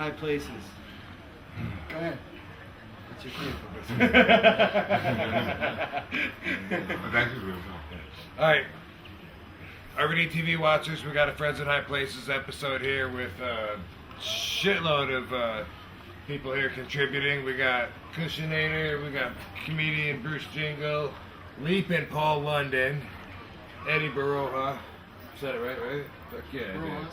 high places. Go ahead. What's your cue? That's just real. All right, RVDTV watchers, we got a Friends in High Places episode here with a shitload of people here contributing. We got Cushionator, we got comedian Bruce Jingle, Leapin' Paul London, Eddie Baroja. Said it right? Fuck yeah, it is.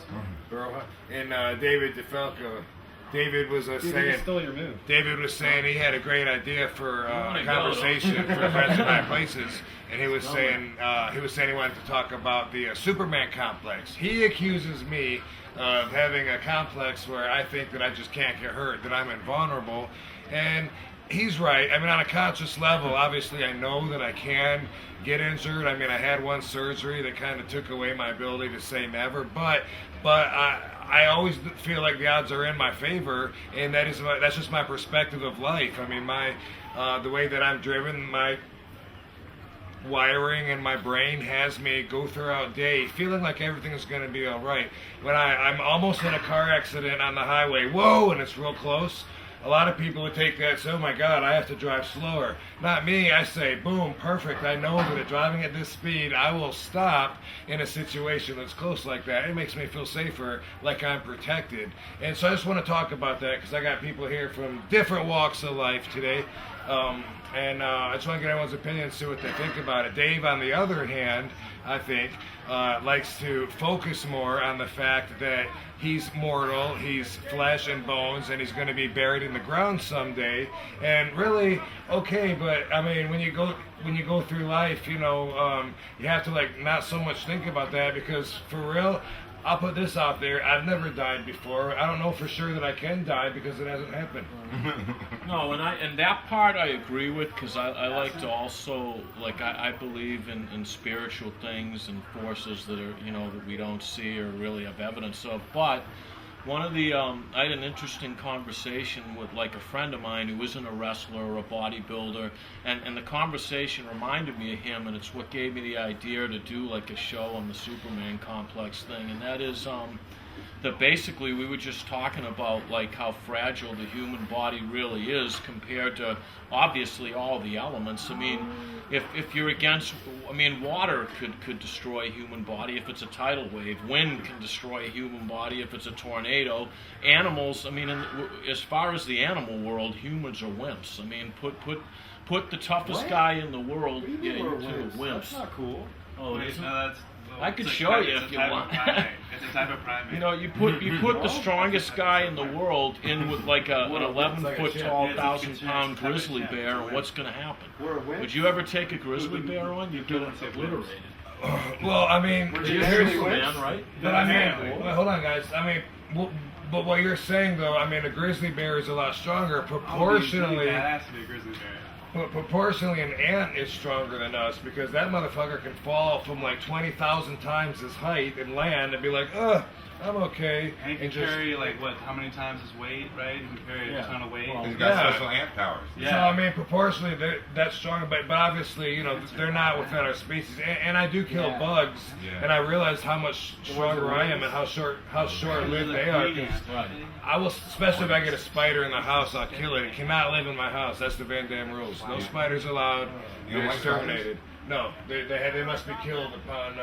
Baroja. And David DeFalco. David was saying. Stole your move. David was saying he had a great idea for a conversation for Friends in High Places, and he was saying he wanted to talk about the Superman complex. He accuses me of having a complex where I think that I just can't get hurt, that I'm invulnerable, and he's right. I mean, on a conscious level, obviously I know that I can get injured. I mean, I had one surgery that kind of took away my ability to say never, but I always feel like the odds are in my favor, and that's just my perspective of life. I mean, the way that I'm driven, my wiring in my brain has me go throughout day feeling like everything is going to be all right. When I'm almost in a car accident on the highway, whoa, and it's real close, a lot of people would take that and say, oh my God, I have to drive slower. Not me. I say, boom, perfect. I know that driving at this speed, I will stop in a situation that's close like that. It makes me feel safer, like I'm protected. And so I just want to talk about that because I got people here from different walks of life today. And I just want to get everyone's opinion and see what they think about it. Dave, on the other hand, I think, likes to focus more on the fact that he's mortal, he's flesh and bones, and he's going to be buried in the ground someday. And really, okay, but I mean, when you go through life, you know, you have to like not so much think about that because for real, I'll put this out there. I've never died before. I don't know for sure that I can die because it hasn't happened. No, and that part I agree with because I like to also, like, I believe in spiritual things and forces that are, you know, that we don't see or really have evidence of. But one of the, I had an interesting conversation with like a friend of mine who isn't a wrestler or a bodybuilder, and the conversation reminded me of him, and it's what gave me the idea to do like a show on the Superman complex thing, and that is that basically we were just talking about like how fragile the human body really is compared to obviously all the elements. I mean, if you're against, I mean, water could destroy a human body if it's a tidal wave. Wind can destroy a human body if it's a tornado. Animals, I mean, as far as the animal world, humans are wimps. I mean, put the toughest guy in the world into wimps. That's not cool. Oh, Wait, isn't no, that's. Well, I could it's a show type- you it's if a you type of want. primate. It's a type of primate. You know, you put the strongest guy in the world in with like an 11-foot tall, 1,000-pound grizzly bear, and what's going to happen? Would you ever take a grizzly bear on? You'd get obliterated. Well, I mean, You're a Superman, right? but I mean, well, hold on, guys. I mean, but what you're saying though, I mean, a grizzly bear is a lot stronger proportionally. Badass to be a grizzly bear. But proportionally, an ant is stronger than us because that motherfucker can fall from like 20,000 times his height and land and be like, ugh, I'm okay. And he can carry like what? How many times his weight? Right? He can carry a ton of weight. He's got special ant powers. So I mean, proportionally, that's stronger. But obviously, you know, they're not within our species. And I do kill bugs, and I realize how much stronger I am and how short-lived they are. 'Cause I will, especially if I get a spider in the house, I'll kill it. It cannot live in my house. That's the Van Damme rules. No spiders allowed. You're exterminated. No, they must be killed upon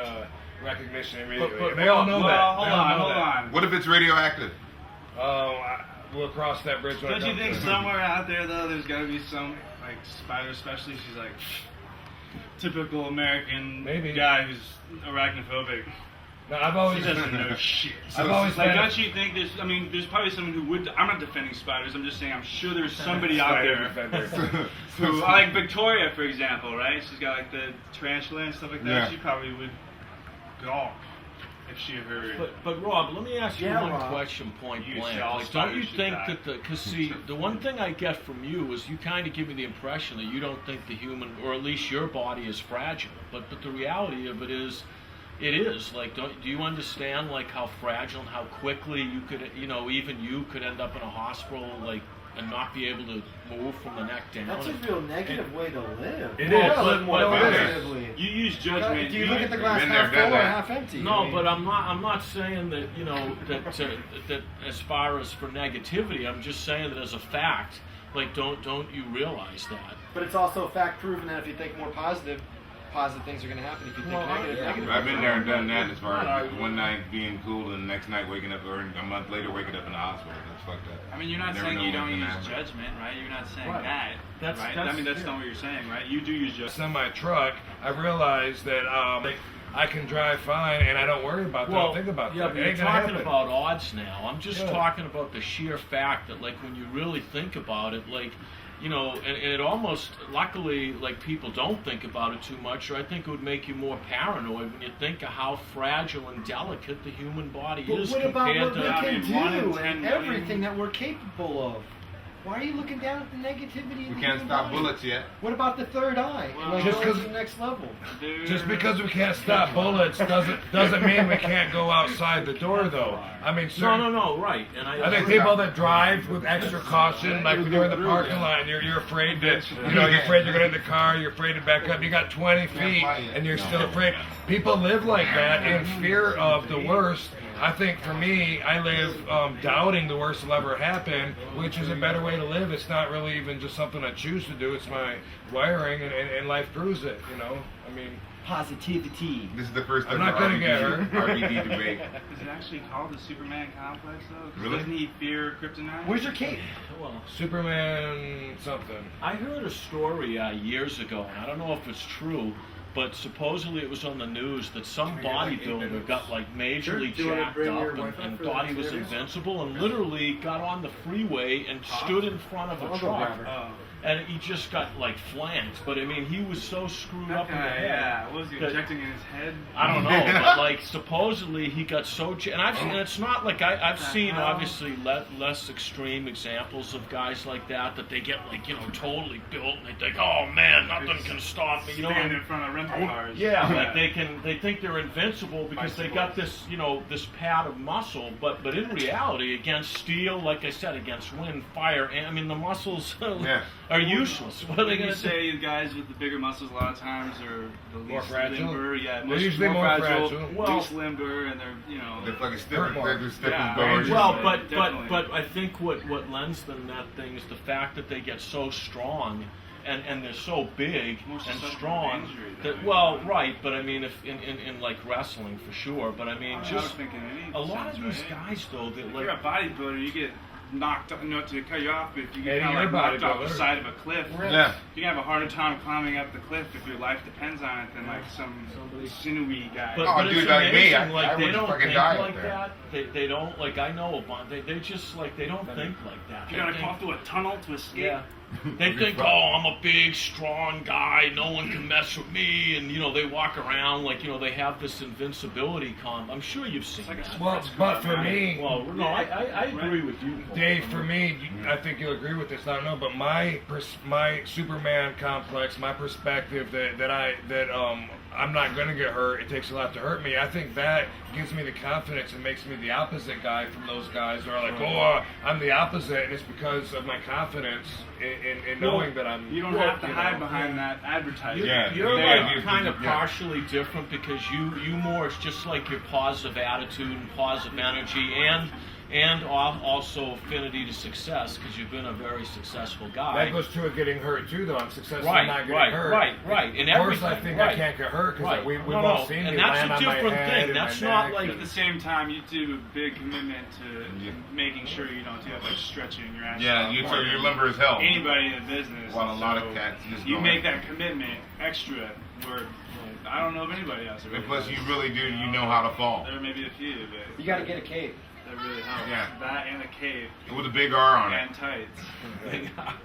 recognition immediately. But They all know that. Hold on. What if it's radioactive? We'll cross that bridge when I Don't you come think to it. somewhere out there though, there's got to be some like spider specialist? She's like typical American guy who's arachnophobic. No, I've always He doesn't know shit. I've always Like, been- don't you think there's? I mean, there's probably someone who would. I'm not defending spiders. I'm just saying I'm sure there's somebody out there who, like Victoria, for example, right? She's got like the tarantula and stuff like that. Yeah. She probably would gawk if she heard. But Rob, let me ask you Yeah, one Rob. question point You blank. say all Like, don't you spiders should think die. that because see, the one thing I get from you is you kind of give me the impression that you don't think the human, or at least your body, is fragile. But the reality of it is, It is like, do you understand like how fragile and how quickly you could, even you could end up in a hospital like and not be able to move from the neck down. That's a real negative way to live. It You is. gotta live more But- positively. You use judgment. Do you look at the glass Been there, half full done or that. half empty? No, I mean, but I'm not saying that that as far as for negativity, I'm just saying that as a fact. Like, don't you realize that? But it's also fact proven that if you think more positive things are going to happen. If you think Well, negative, yeah. negative. I've been there and done that as far Not as arguing. one night being cool and the next night waking up, or a month later waking up in the hospital. That's fucked up. I mean, you're not Never saying know you what's don't gonna use happen. judgment, right? You're not saying Right. that, That's- right? that's- I mean, that's yeah. not what you're saying, right? You do use judgment. Semi truck, I realized that I can drive fine and I don't worry about that. I don't think about yeah, that. but It you're ain't gonna talking happen. about odds now. I'm just Yeah. talking about the sheer fact that, like, when you really think about it, like, and it almost, luckily, like, people don't think about it too much, or I think it would make you more paranoid when you think of how fragile and delicate the human body But is what about compared what we to. I can mean, 1 in do 10 and million. everything that we're capable of? Why are you looking down at the negativity? in We the can't human stop body? bullets yet. What about the third eye? Well, And like just going 'cause- to the next level. Dude. Just because we can't stop bullets doesn't mean we can't go outside the door, though. I mean, No, right. And I think people that drive with extra caution, like when you're in the parking lot, and you're afraid that, you're afraid you're gonna hit the car, you're afraid to back up. You got 20 feet, and you're still afraid. People live like that in fear of the worst. I think for me, I live doubting the worst will ever happen, which is a better way to live. It's not really even just something I choose to do. It's my wiring, and life proves it. I mean, Positivity. This is the first I'm not gonna get her. RVD debate. Is it actually called the Superman complex, though? 'Cause Really? Doesn't he fear kryptonite? Where's your cape? well, Superman something. I heard a story years ago, and I don't know if it's true, but supposedly it was on the news that some bodybuilder got like majorly Do you wanna jacked bring up your and, wife up and for thought the he was series? invincible, and literally got on the freeway and stood in front of I'll a go truck, grab her. Oh. and he just got like flanked. But I mean, he was so screwed up in the Okay, head. yeah. What was he that- injecting in his head? I don't know, but like supposedly he got so, and it's not like I've seen hell? obviously less extreme examples of guys like that they get like totally built and they think, oh man, nothing can stop me, Stand in front of rental cars. yeah, like they think they're invincible because they got this this pad of muscle, but in reality against steel, like I said, against wind, fire, and I mean the muscles Yeah. are useless. What are they When gonna you do? say the guys with the bigger muscles a lot of times are the More least fragile? limber, yeah, They're usually more fragile. Well- least limber, and they're They're fucking stiff. Hurt more. They're stiff Yeah. as bones. Well, Well, but definitely. I think what lends them that thing is the fact that they get so strong and they're so big More and susceptible to strong injury, that though. well, right, but I mean if in like wrestling for sure, but I mean I was just thinking any a lot of sense, these right? guys though that If like you're a bodybuilder, you get knocked up, not to cut you off, but if you get Eddie, kind of you're a like knocked off the bodybuilder. side of a cliff, Yeah. you can have a harder time climbing up the cliff if your life depends on it than like some sinewy guy. But, Oh, but dude, it's like me, amazing, like I they would don't fucking think die up like there. that. They don't like I know a bunch. They just like they don't think like that. you They gotta think- crawl through a tunnel to escape. Yeah. They think, oh, I'm a big, strong guy. No one can mess with me. And, they walk around like, they have this invincibility I'm sure you've seen It's like a that. Well, but for me, Well, no, I agree with you. Paul. Dave, for me, I think you'll agree with this. I don't know, but my Superman complex, my perspective that I'm not gonna get hurt. It takes a lot to hurt me. I think that gives me the confidence and makes me the opposite guy from those guys who are like, oh, I'm the opposite, and it's because of my confidence in knowing that I'm. You don't have to hide behind that advertising. Yeah. You're Yeah, like you- kind of yeah. partially different because you more, it's just like your positive attitude and positive energy and also affinity to success because you've been a very successful guy. That goes to with getting hurt too, though. I'm successful Right, not getting right, hurt. right. And Of course, I everything, think right. I can't get hurt because Right. we've No, all no, seen and me that's land a on my different head thing. and That's my not neck. like- At the same time, you do a big commitment to making sure you don't do like stretching your ass. Yeah, off you more so than you're limber as hell. Anybody in the business. While a lot So of cats just you go make in. that commitment extra. Where I don't know of anybody else. That And really plus, does. you really do. You know how to fall. There may be a few, but You got to get a cape. that really helps. Yeah. That and a cave With a big R on it. and tights.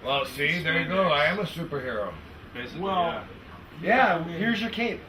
Well, see, there you go. I am a superhero. Basically, Well, Yeah, here's your cape.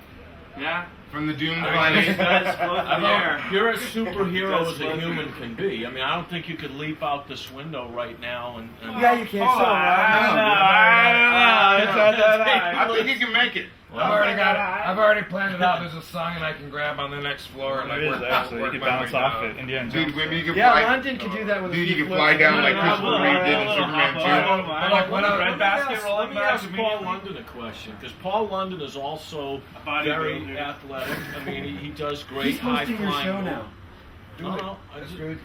yeah. From the Doom I mean, Planet. it does float in the air. You're a superhero That's as a what- human can be. I mean, I don't think you could leap out this window right now and Yeah, you can't. Hold on, I don't know. I I think you can make it. I've already planned it out. There's a sign I can grab on the next floor and like There is work, actually. You work can my bounce way off down. it. Indiana Dude, Jones. maybe you can Yeah, fly. London can do that with a Dude, few you can flips. fly down No, like no, Christopher no, Reeve no, did in no, Superman no, 2. no, But like when I Red basket, roll let up me back ask to Paul me. London a question, because Paul London is also A bodybuilder. very athletic. I mean, he does great He's hosting your high-flying show moves. now. No, I That's just, good.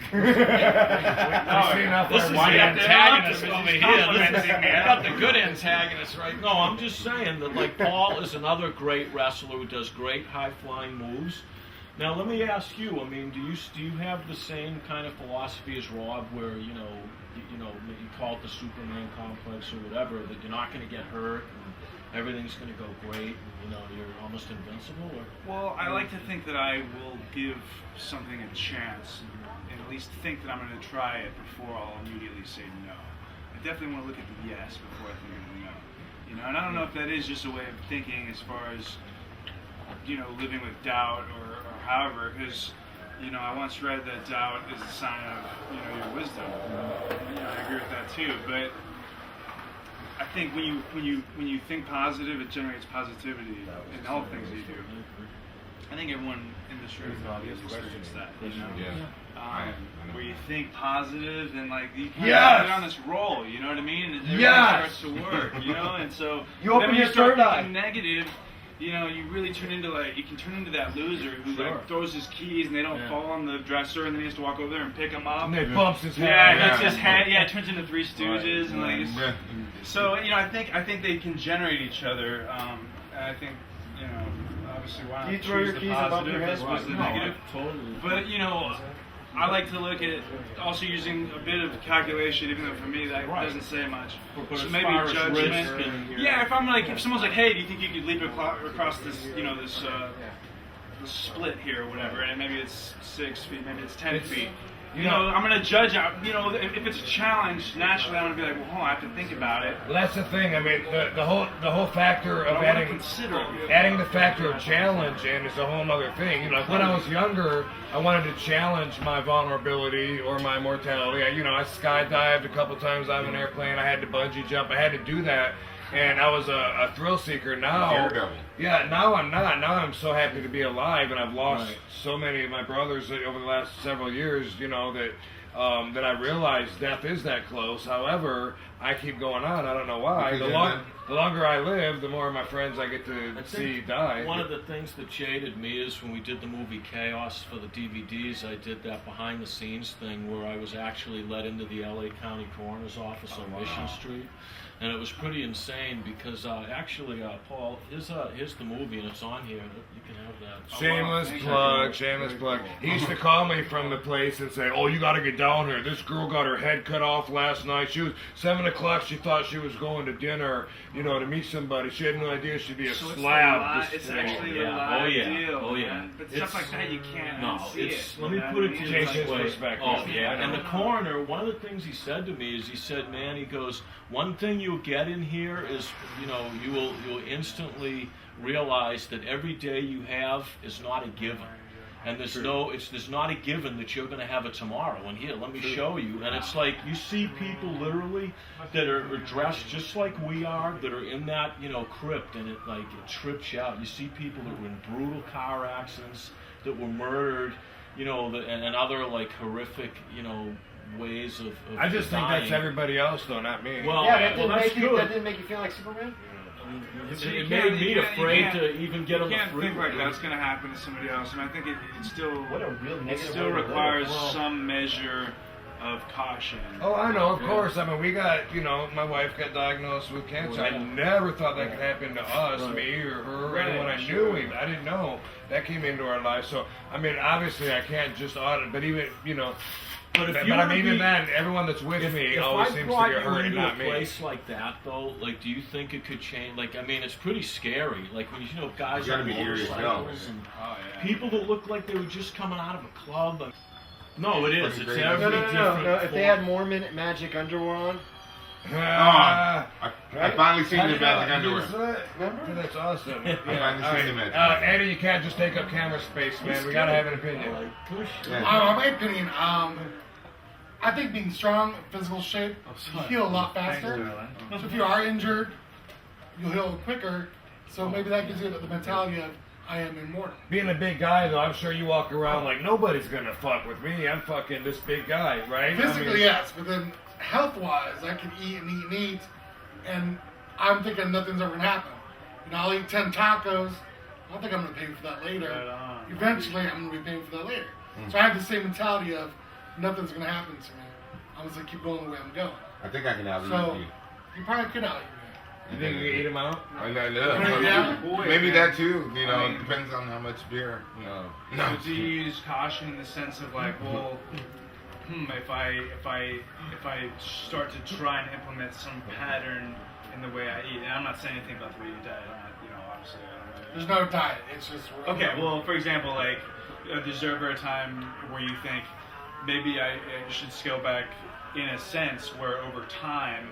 this is the antagonist over here. I got the good antagonist right. No, I'm just saying that like Paul is another great wrestler who does great high flying moves. Now let me ask you. I mean, do you have the same kind of philosophy as Rob, where you call it the Superman complex or whatever, that you're not going to get hurt and everything's going to go great, and you're almost invincible? Or? Well, I like to think that I will give something a chance, and at least think that I'm going to try it before I'll immediately say no. I definitely want to look at the yes before I think of the no. And I don't know if that is just a way of thinking as far as, living with doubt or however, because, I once read that doubt is a sign of, your wisdom. I agree with that too, but I think when you think positive, it generates positivity in all things that you do. I think everyone in this room probably has experienced that. Yeah. Where you think positive and like you kind Yes! of get on this roll, you know what I mean? And everything Yes! starts to work, and so You open then when your you start third eye. thinking negative, you really turn into you can turn into that loser who like throws his keys and they don't fall on the dresser and then he has to walk over there and pick them up. And they bumps his head. Yeah, it's his head. Yeah, it turns into Three Stooges and like. Yeah. So I think they can generate each other. And I think obviously why not Do you throw choose your the keys above positive your head? as opposed to the negative? Totally. But I like to look at also using a bit of calculation, even though for me that doesn't say much. But So as maybe far as judgment. risk and Yeah, if someone's like, hey, do you think you could leap across this, this split here or whatever, and maybe it's 6 feet, maybe it's 10 feet. I'm going to judge out, if it's a challenge, naturally I'm going to be like, well, hold on, I have to think about it. Well, that's the thing. I mean, the whole factor of I want to adding consider it. adding the factor of challenge in is a whole other thing. Like when I was younger, I wanted to challenge my vulnerability or my mortality. I skydived a couple times out of an airplane. I had to bungee jump. I had to do that. And I was a thrill seeker. Now, Daredevil. yeah, now I'm not. Now I'm so happy to be alive, and I've lost so many of my brothers over the last several years. That I realize death is that close. However, I keep going on. I don't know why. The longer I live, the more of my friends I get to see die. One of the things that jaded me is when we did the movie Chaos for the DVDs, I did that behind the scenes thing where I was actually let into the LA County Coroner's Office on Mission Street. And it was pretty insane because Paul, here's the movie and it's on here. You can have that. Shameless plug. He used to call me from the place and say, "Oh, you got to get down here. This girl got her head cut off last night. She was 7 o'clock. She thought she was going to dinner, to meet somebody. She had no idea she'd be a slab." It's actually Yeah. a live deal. Oh, yeah. Man. But stuff like that you can't unsee it. Let me put it to you Change his this way. perspective. Oh, yeah. And the coroner, one of the things he said to me is, he said, man, he goes, one thing you'll get in here is, you'll instantly realize that every day you have is not a given. And there's not a given that you're going to have a tomorrow. And here, let me show you. And it's like you see people literally that are dressed just like we are, that are in that crypt, and it trips you out. You see people that were in brutal car accidents, that were murdered, and other horrific ways of I just think dying. that's everybody else, though, not me. Well, Yeah, that's good. that didn't make you feel like Superman? It made me afraid to even get on You the can't think freeway. like that's going to happen to somebody else. I think it still What a real it negative still way to live. requires some measure of caution. Oh, I know, of course. I mean, we got, my wife got diagnosed with cancer. I never thought that could happen to us, me or her, or anyone I knew even. I didn't know that came into our lives. So, I mean, obviously I can't just audit, but even, But if even then, everyone that's with me always seems to get hurt and not a me. place like that, though, do you think it could change? It's pretty scary. When guys You gotta on be eerie as motorcycles hell. and people that look like they were just coming out of a club. No, it is. It's Pretty every No. different If they had Mormon magic underwear on, I finally seen the magic underwear. remember? That's awesome. I finally seen the magic. Andy, you can't just take up camera space, man. We gotta have an opinion. My opinion, I think being strong, physical shape, you heal a lot faster. So if you are injured, you'll heal quicker. So maybe that gives you the mentality of I am immortal. Being a big guy, though, I'm sure you walk around like nobody's gonna fuck with me. I'm fucking this big guy, right? Physically, yes, but then health-wise, I can eat and eat and eat, and I'm thinking nothing's ever gonna happen. You know, I'll eat 10 tacos. I don't think I'm gonna pay for that later. Right on. Eventually, I'm gonna be paying for that later. So I have the same mentality of nothing's gonna happen to me. I'm just gonna keep going the way I'm going. I think I can out-eat So you. you probably could out. You think you can eat him out? I know. Yeah. Maybe that too. You know, I mean- it depends on how much beer. No. So do you use caution in the sense of like, well, if I start to try and implement some pattern in the way I eat, and I'm not saying anything about the way you diet. I'm not, you know, obviously. I don't know. There's no diet. It's just Okay, well, for example, like, there's ever a time where you think maybe I should scale back in a sense where over time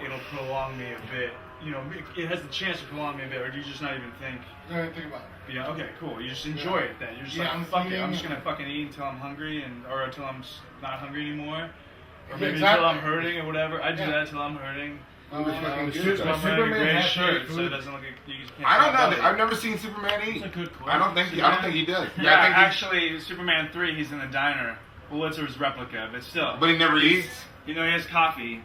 it'll prolong me a bit. You know, it has the chance to prolong me a bit, or do you just not even think? I don't think about it. Yeah, okay, cool. You just enjoy it then. You're just Yeah, like, I'm fuck it. eating- I'm just gonna fucking eat until I'm hungry, or until I'm not hungry anymore, or Yeah, maybe exactly. until I'm hurting or whatever. I do Yeah. that until I'm hurting. Who was fucking Just good, so though? I'm wearing a Superman gray has shirt, great so it food. doesn't look like you just can't. I don't see my know. belly. I've never seen Superman eat. That's a good question. I don't think he does. Yeah, I think actually, Superman 3, he's in the diner. Pulitzer's replica, but still. But he never eats. You know, he has coffee,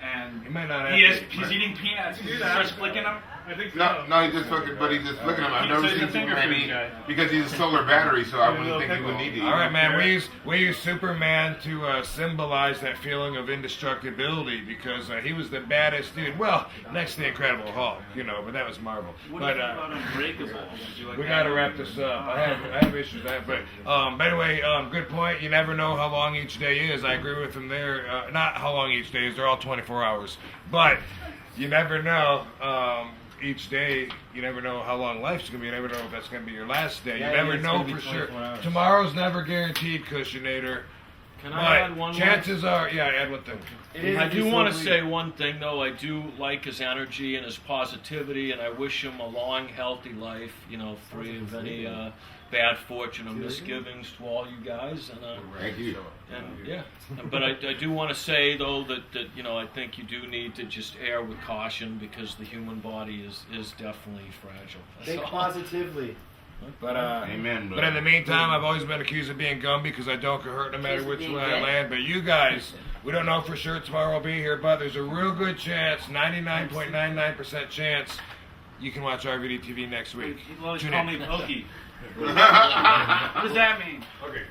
and He might not have he's to. eating peanuts. He starts flicking them. I think No, he just fucking, but he's just looking at him. I've So never he's seen a finger Superman food eat guy. because he's a solar battery, so I Yeah, wouldn't little think he would pickle. need to eat. All right, man. We use Superman to symbolize that feeling of indestructibility because he was the baddest dude. Well, next to the Incredible Hulk, you know, but that was Marvel. What But do you think about Unbreakable? Did you like we that? gotta wrap this up. I have issues with that, but by the way, good point. You never know how long each day is. I agree with him there. Not how long each day is. They're all 24 hours, but you never know. Each day, you never know how long life's gonna be. You never know if that's gonna be your last day. Yeah, You never it's know gonna be for sure. 24 hours. Tomorrow's never guaranteed, Cushionator. Can I add one But more? chances are, yeah, add one thing. I do want to say one thing, though. I do like his energy and his positivity, and I wish him a long, healthy life, you know, free of any bad fortune or misgivings to all you guys. And, Thank you. and yeah, but I do want to say, though, that you know, I think you do need to just err with caution because the human body is definitely fragile. That's Think all. positively. But Amen, but in the meantime, I've always been accused of being Gumby because I don't get hurt no matter which way I land. But you guys, we don't know for sure tomorrow will be here, but there's a real good chance, 99.99% chance, you can watch RVDTV next week. People always Tune call in. me Pokey. What does that mean? Okay.